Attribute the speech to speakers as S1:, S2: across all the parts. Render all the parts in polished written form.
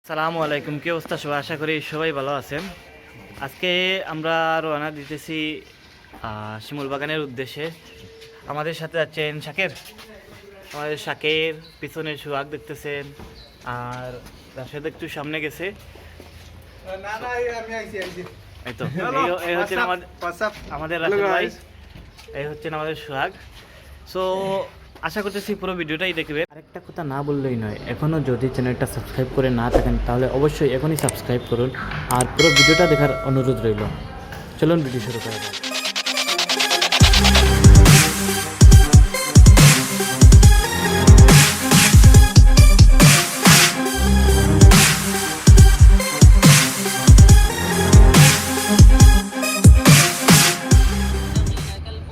S1: সালামু আলাইকুম, কি অবস্থা সবাই? আশা করি সবাই ভালো আছেন। আজকে আমরা রওনা দিতেছি শিমুল বাগানের উদ্দেশ্যে। আমাদের সাথে আছেন শাকের, আমাদের শাকের পিছনে সুহাগ দেখতেছেন, আর রাশেদ একটু সামনে গেছে। এই তো এই হচ্ছেন আমাদের রাশেদ ভাই, এই হচ্ছেন আমাদের সুহাগ। সো আশা করতেছি পুরো ভিডিওটাই দেখবেন। আরেকটা কথা না বললেই নয়, এখনও যদি চ্যানেলটা সাবস্ক্রাইব করে না থাকেন তাহলে অবশ্যই এখনই সাবস্ক্রাইব করুন, আর পুরো ভিডিওটা দেখার অনুরোধ রইল। চলুন ভিডিও শুরু করা যাক।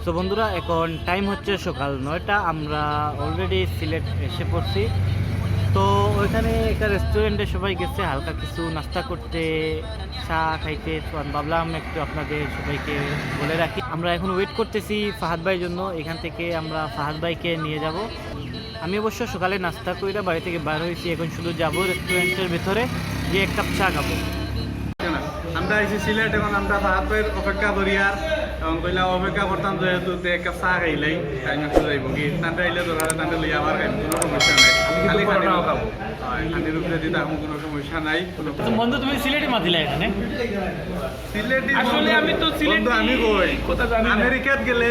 S1: তো বন্ধুরা, এখন টাইম হচ্ছে সকাল 9টা। আমরা অলরেডি সিলেট এসে পড়ছি। তো ওইখানে একটা রেস্টুরেন্টে সবাই গেছে হালকা কিছু নাস্তা করতে, চা খাইতে। তো আমি ভাবলাম একটু আপনাদের সবাইকে বলে রাখি, আমরা এখন ওয়েট করতেছি ফাহাদ ভাইয়ের জন্য। এখান থেকে আমরা ফাহাদ ভাইকে নিয়ে যাব। আমি অবশ্য সকালে নাস্তা করে বাড়ি থেকে বার হয়েছি, এখন শুধু যাব রেস্টুরেন্টের ভেতরে গিয়ে এক কাপ চা খাবো।
S2: আমরা এসে সিলেট, এখন আমরা ফাহাদ ভাইয়ের অপেক্ষা করি। আর এবং কইলাম অপেক্ষা করতাম যেহেতু এক কাপ চা খাইলেই টাইম একটু যাইব কি তান্ডা আইলে ধরা তান্ডা লইয়া আমার কোনো সমস্যা নাই। খালি খাবো, খানির উপরে দিতে আমার কোনো সমস্যা নাই।
S1: বন্ধু, তুমি সিলেটে মাতিলা এখানে?
S2: সিলেটি
S3: আসলে আমি তো সিলেট
S2: আমি কই
S3: কথা জানি না।
S2: আমেরিকাত গেলে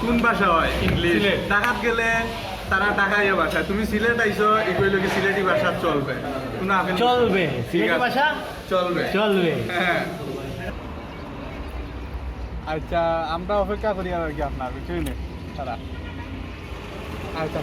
S2: কোন ভাষা হয়? ইংলিশ। ঢাকাত গেলে তারা ঢাকাইয়া ভাষা। তুমি সিলেট আইছো, এগুলো কি সিলেটি ভাষা চলবে? কোনো আপেল
S1: চলবে, সিলেটি ভাষা
S2: চলবে
S1: চলবে।
S2: হ্যাঁ। আচ্ছা, আমরা অপেক্ষা করি আর কি আপনার বুঝছেন না তারা। আচ্ছা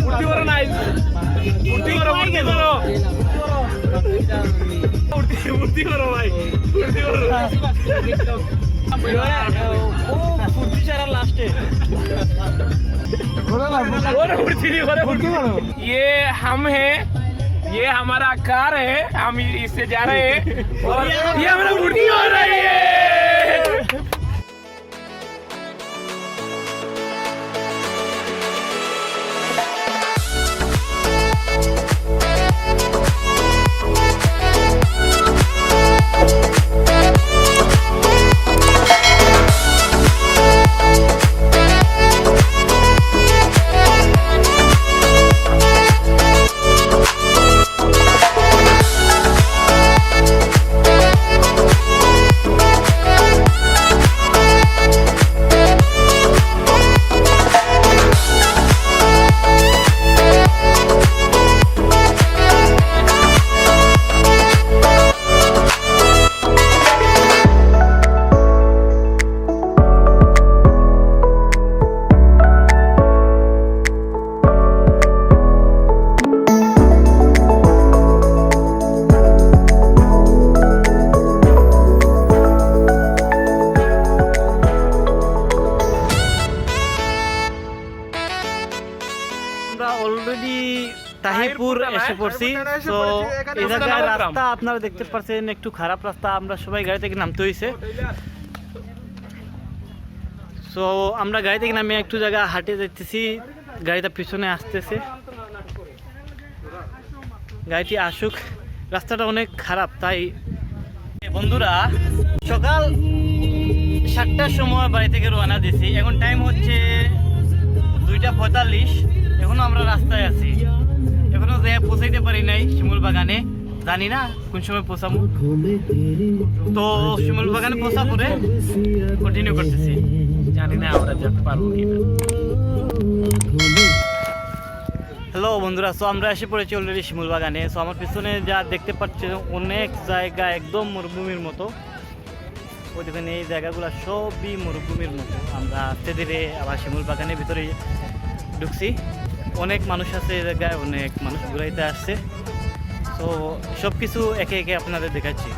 S3: উঠতে পারো নাই, উঠতে পারো ভাই, উঠতে পারো
S1: লাস্টে
S3: ये हम हैं, ये हमारा कार है, हम इससे जा रहे हैं और ये हमारा उड़ती हो रही है।
S1: আমরা অলরেডি তাহিরপুর এসে পড়ছি। তো এই জায়গায় রাস্তা আপনারা দেখতে পাচ্ছেন একটু খারাপ রাস্তা, আমরা সবাই গাড়ি থেকে নামতে হয়েছে। সো আমরা গাড়ি থেকে নামে একটু জায়গা হাঁটে যাইতেছি, গাড়িটা পিছনে আসতেছে। গাড়িটি আসুক, রাস্তাটা অনেক খারাপ। তাই বন্ধুরা, সকাল 7টার সময় বাড়ি থেকে রওনা দিয়েছি। এখন টাইম হচ্ছে 2:45। এখনো আমরা রাস্তায় আছি, এখনো যে পৌঁছাইতে পারি নাই শিমুল বাগানে। জানি না কোন সময় পৌঁছাবো। তো শিমুল বাগানে পৌঁছা পরে কন্টিনিউ করতেছি, জানি না আমরা যেতে পারবো কিনা। হ্যালো বন্ধুরা, সো আমরা এসে পড়েছি অলরেডি শিমুল বাগানে। সো আমার পিছনে যা দেখতে পাচ্ছেন অনেক জায়গা একদম মরুভূমির মতো। ওই দেখেন এই জায়গাগুলো সবই মরুভূমির মতো। আমরা আস্তে ধীরে আবার শিমুল বাগানের ভিতরে ঢুকছি। অনেক মানুষ আছে এই জায়গায়, অনেক মানুষ ঘুরাইতে আসছে। তো সব কিছু একে একে আপনাদের দেখাচ্ছি।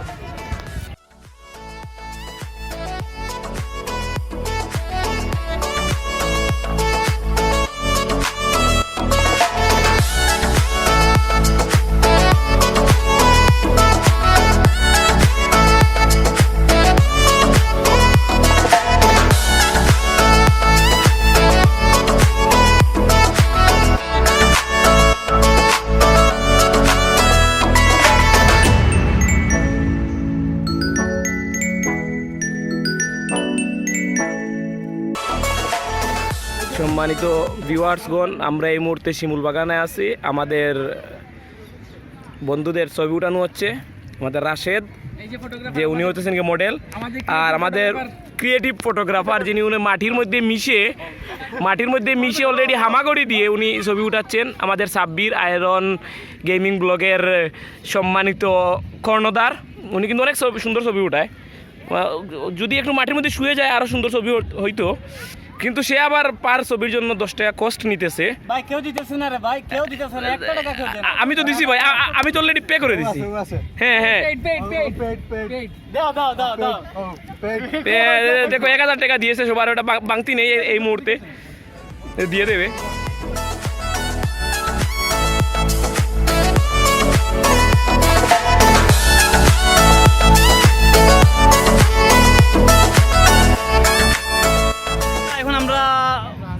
S3: সম্মানিত ভিউয়ার্সগণ, আমরা এই মুহূর্তে শিমুল বাগানে আছি। আমাদের বন্ধুদের ছবি উঠানো হচ্ছে। আমাদের রাশেদ, যে উনি হচ্ছেন কি মডেল, আর আমাদের ক্রিয়েটিভ ফটোগ্রাফার যিনি উনি মাটির মধ্যে মিশে অলরেডি হামাগুড়ি দিয়ে উনি ছবি উঠাচ্ছেন। আমাদের সাব্বির আয়রন গেমিং ব্লগের সম্মানিত কর্ণধার, উনি কিন্তু অনেক সুন্দর ছবি উঠায়। যদি একটু মাটির মধ্যে শুয়ে যায় আরও সুন্দর ছবি হইতো, কিন্তু সে আবার পার ছবির জন্য 10 টাকা কষ্ট নিতেছে।
S1: ভাই কেউ দিতেছে না রে ভাই, কেউ দিতেছে না, 1 টাকা কেউ দেন।
S3: আমি তো দিছি ভাই, আমি তো অলরেডি পে করে দিছি। হ্যাঁ হ্যাঁ,
S1: দাও দাও দাও দাও।
S3: দেখো 1000 টাকা দিয়েছে সবার, ওটা বাংতি নেই এই মুহূর্তে, দিয়ে দেবে।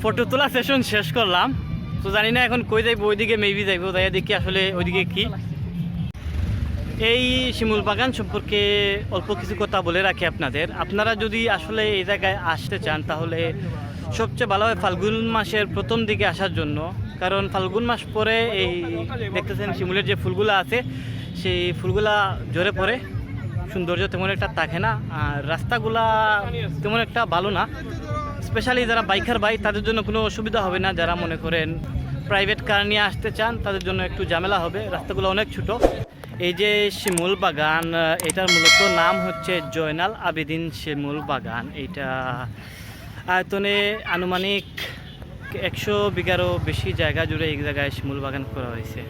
S1: ফটো তোলা সেশন শেষ করলাম, তো জানি না এখন কই যাইবো, ওইদিকে মেবি যাইবো, তাই দেখি আসলে ওইদিকে কি। এই শিমুল বাগান সম্পর্কে অল্প কিছু কথা বলে রাখি আপনাদের। আপনারা যদি আসলে এই জায়গায় আসতে চান তাহলে সবচেয়ে ভালো হয় ফাল্গুন মাসের প্রথম দিকে আসার জন্য, কারণ ফাল্গুন মাস পরে এই দেখতেছেন শিমুলের যে ফুলগুলো আছে সেই ফুলগুলা ঝরে পড়ে, সৌন্দর্য তেমন একটা থাকে না, আর রাস্তাগুলা তেমন একটা ভালো না। স্পেশালি যারা বাইকার ভাই তাদের জন্য কোনো অসুবিধা হবে না, যারা মনে করেন প্রাইভেট কার নিয়ে আসতে চান তাদের জন্য একটু ঝামেলা হবে, রাস্তাগুলো অনেক ছোট। এই যে শিমুল বাগান, এটার মূলত নাম হচ্ছে জয়নাল আবেদিন শিমুল বাগান। এইটা আয়তনে আনুমানিক 100 বিঘারও বেশি জায়গা জুড়ে এই জায়গায় শিমুল বাগান করা হয়েছে।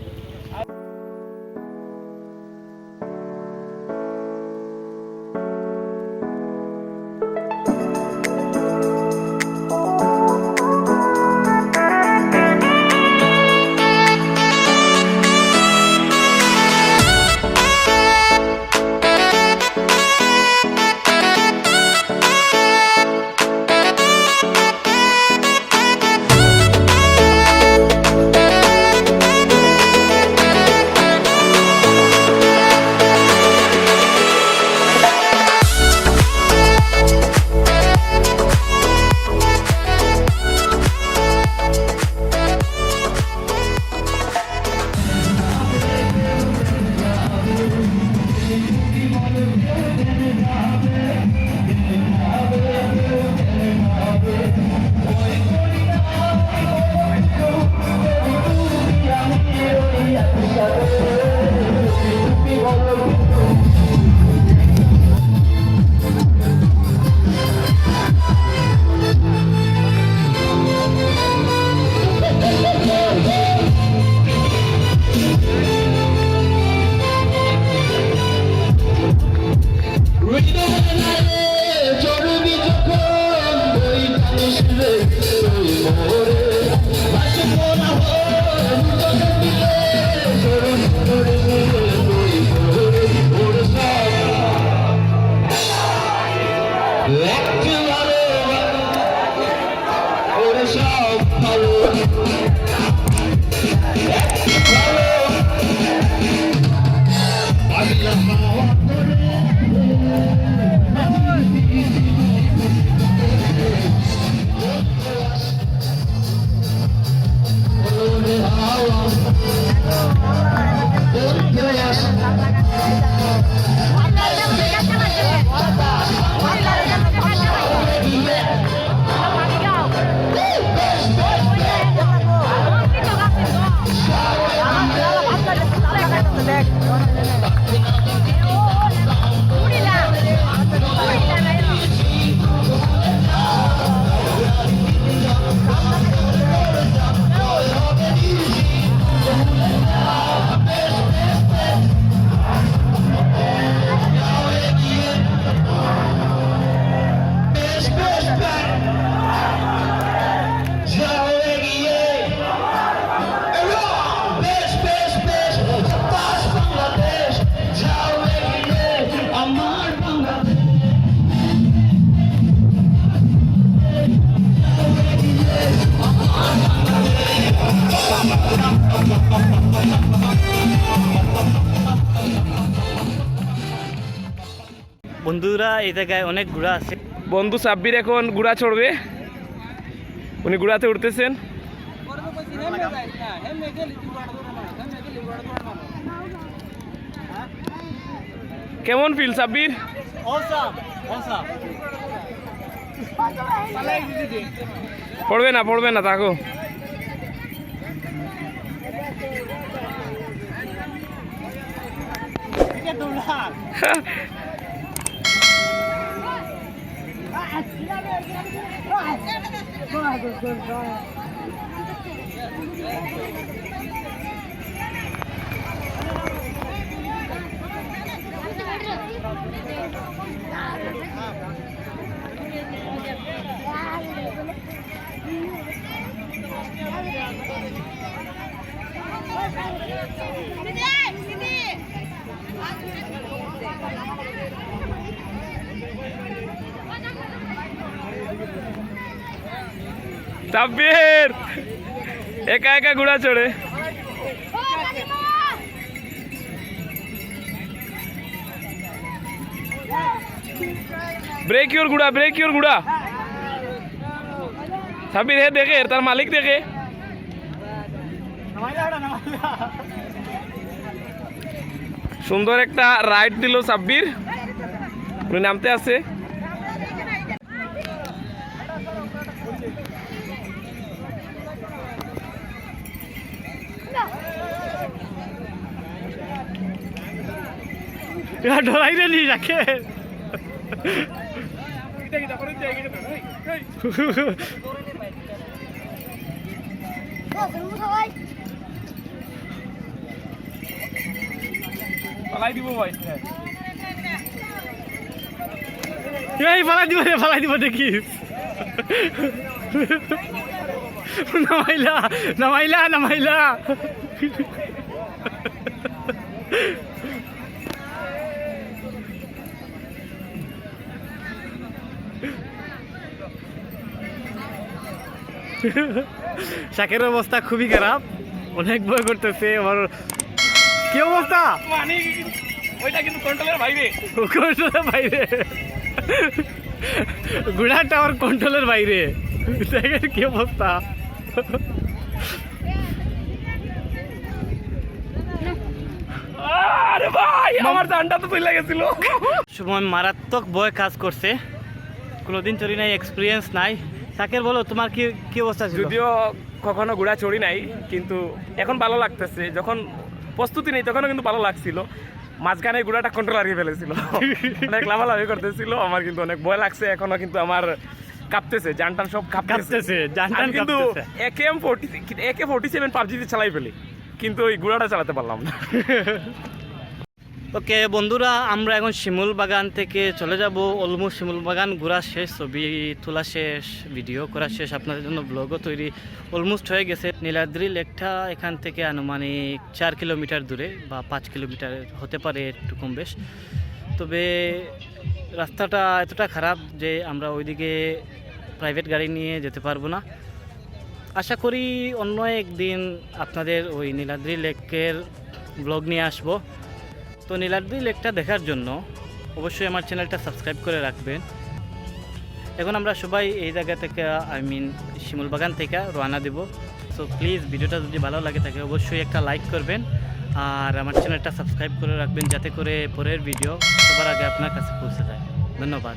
S1: বন্ধুরা এই জায়গায় অনেক ঘোড়া আছে।
S3: বন্ধু সাব্বির এখন ঘোড়া চড়বে, উনি ঘোড়াতে উঠতেছেন। কেমন ফিল সাব্বির? পড়বে না থাকো। সাব্বির একা একা ঘোড়া চড়ে। ব্রেক ইউর ঘোড়া। সাব্বির হে দেখে, তার মালিক দেখে। সুন্দর একটা রাইড দিল সাব্বির, উনি নামতে আছে।
S1: ডরাই রে নি রাখে।
S3: পালাই দিব ভাই,
S1: ফালাই দিব দেখিস। নামাইলা। শাকের অবস্থা খুবই খারাপ, অনেক ভয় করতেছে আমার। কি অবস্থা?
S3: মানে ওইটা কিন্তু কন্ট্রোলের বাইরে।
S1: ঘোড়াটা আমার কন্ট্রোলের বাইরে। দেখেন কি অবস্থা।
S3: আরে ভাই আমার জানটা তো চলে গেছিল।
S1: সময় মারাত্মক ভয় কাজ করছে, কোনোদিন চড়ি নাই, এক্সপিরিয়েন্স নাই। শাকের বলো তোমার কি অবস্থা ছিল?
S3: যদিও কখনো ঘোড়া চড়ি নাই, কিন্তু এখন ভালো লাগতেছে। যখন প্রস্তুতি নেই তখনও কিন্তু ভালো লাগছিল। মাঝখানে ঘোড়াটা কন্ট্রোল হারিয়ে ফেলেছিল, অনেক লাভালাভি করতেছিল। আমার কিন্তু অনেক ভয় লাগছে এখনো, কিন্তু আমার কাঁপতেছে, জানটান সব কাঁপতেছে। কিন্তু AK-47 পাবজিতে চালাই ফেলি, কিন্তু ওই ঘোড়াটা চালাতে পারলাম না।
S1: ওকে বন্ধুরা, আমরা এখন শিমুল বাগান থেকে চলে যাব অলমোস্ট শিমুল বাগান ঘোরা শেষ, ছবি তোলা শেষ, ভিডিও করা শেষ, আপনাদের জন্য ব্লগও তৈরি অলমোস্ট হয়ে গেছে। নীলাদ্রি লেকটা এখান থেকে আনুমানিক 4 কিলোমিটার দূরে বা 5 কিলোমিটার হতে পারে, একটু কম বেশ। তবে রাস্তাটা এতটা খারাপ যে আমরা ওইদিকে প্রাইভেট গাড়ি নিয়ে যেতে পারবো না। আশা করি অন্য একদিন আপনাদের ওই নীলাদ্রি লেকের ব্লগ নিয়ে আসবো। তো নীলাদ্রি লেকটা দেখার জন্য অবশ্যই আমার চ্যানেলটা সাবস্ক্রাইব করে রাখবেন। এখন আমরা সবাই এই জায়গা থেকে শিমুল বাগান থেকে রওনা দেব। সো প্লিজ ভিডিওটা যদি ভালো লাগে থাকে অবশ্যই একটা লাইক করবেন, আর আমার চ্যানেলটা সাবস্ক্রাইব করে রাখবেন যাতে করে পরের ভিডিও সবার আগে আপনার কাছে পৌঁছে যায়। ধন্যবাদ।